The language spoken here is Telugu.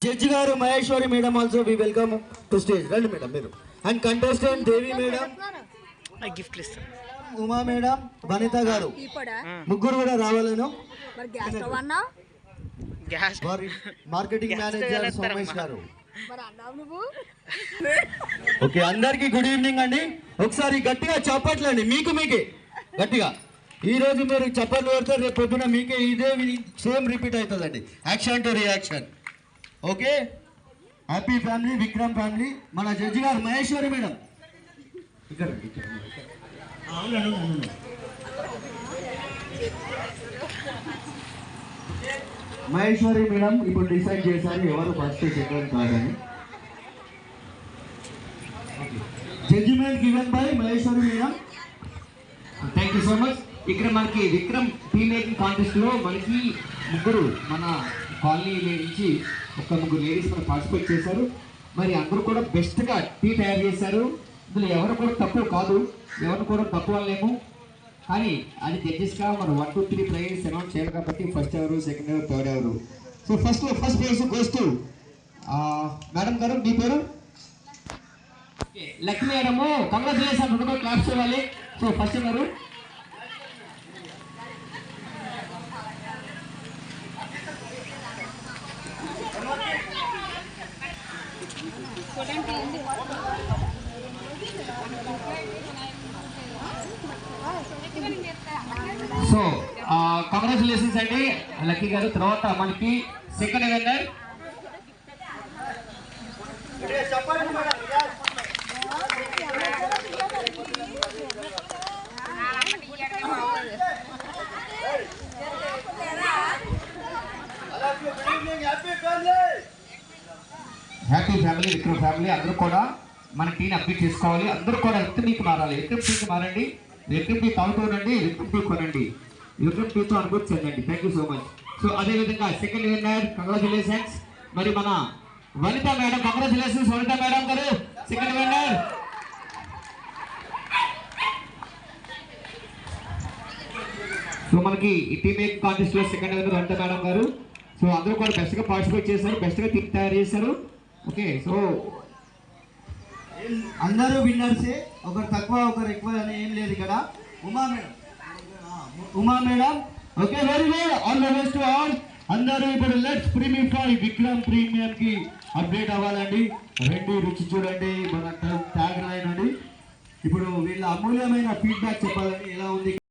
జడ్జి గారు Maheshwari madam also we welcome to stage. రండి మేడం మీరు. అండ్ కంటెస్టెంట్ దేవి మేడం, గిఫ్ట్లు ఇస్తాం, ఉమా మేడం, వనిత గారు ముగ్గురు కూడా రావాలను. మార్కెటింగ్ మేనేజర్ సోమేష్ గారు. ఓకే, అందరికి గుడ్ ఈవినింగ్ అండి. ఒకసారి గట్టిగా చప్పట్లండి, మీకే గట్టిగా. ఈ రోజు మీరు చప్పట్లు పెడితే రేపు పొద్దున మీకే ఇదే సేమ్ రిపీట్ అవుతుందండి. Action to reaction. Okay, happy family, Vikram family. మన జడ్జి గారు మహేశ్వరి మేడం ఇక్కడ మహేశ్వరి మేడం ఇప్పుడు డిసైడ్ చేశారు ఎవరు ఫస్ట్ సెకండ్ కాదని. Judgement given by Maheshwari madam. Thank you so much. ఇక్కడ మనకి విక్రమ్ టీ మేకింగ్ కాంటెస్ట్ లో మనకి ముగ్గురు మన కాలనీ నుంచి ముగ్గురు లేడీస్ మనం పార్టిసిపేట్ చేశారు. మరి అందరూ కూడా బెస్ట్గా టీ తయారు చేశారు. ఇందులో ఎవరు కూడా తక్కువ కాదు, ఎవరు కూడా తక్కువ లేము. కానీ అది జడ్జెస్గా మనం 1, 2, 3 ప్రైజ్ అనౌన్స్ చేయాలి కాబట్టి ఫస్ట్ ఎవరు, సెకండ్ ఎవరు, థర్డ్ ఎవరు. So first prize goes to madam గారు. మీ పేరు లక్ష్మీ మేడము. కంగ్రాచులేషన్, రెండు కూడా క్లాప్స్ ఇవ్వాలి. సో ఫస్ట్ ఎవరు? సో కంగ్రాచులేషన్స్ అండి లక్కీ గారు. తర్వాత మనకి second winner happy family, Vikram family. అందరూ కూడా మన టీని అప్డేట్ చేసుకోవాలి. అందరూ కూడా విక్రమ్ టీకి మారాలి. విక్రమ్ టీకి మారండి. విక్రమ్ టీ తాగుతుండండి, విక్రమ్ టీ కొనండి, విక్రమ్ టీతో అనుభూతి చెందండి. Thank you so much. So అదేవిధంగా సెకండ్ విన్నర్ కంగ్రాచులేషన్స్ మరి మన Vanitha madam. Congratulations Vanitha madam గారు, సెకండ్ విన్నర్. సో మనకి ఈ టీ మేకింగ్ కాంటెస్ట్ లో సెకండ్ విన్నర్ వనిత మేడం గారు. సో అందరూ కూడా బెస్ట్గా పార్టిసిపేట్ చేశారు, బెస్ట్గా టీ తయారు చేశారు. ఓకే, సో అందరూ విన్నర్సే, ఒకరు తక్కువ ఒకరు ఎక్కువ అని ఏం లేదు ఇక్కడ. Uma madam okay, very good, all the best to all. అందరూ ఇప్పుడు లెట్స్ ప్రీమిఫై విక్రమ్ ప్రీమియం కి అప్డేట్ అవ్వాలండి. రెండు రుచి చూడండి మన ట్యాగ్ లైన్ అండి. ఇప్పుడు వీళ్ళ అమూల్యమైన ఫీడ్బ్యాక్ చెప్పాలని ఎలా ఉంది.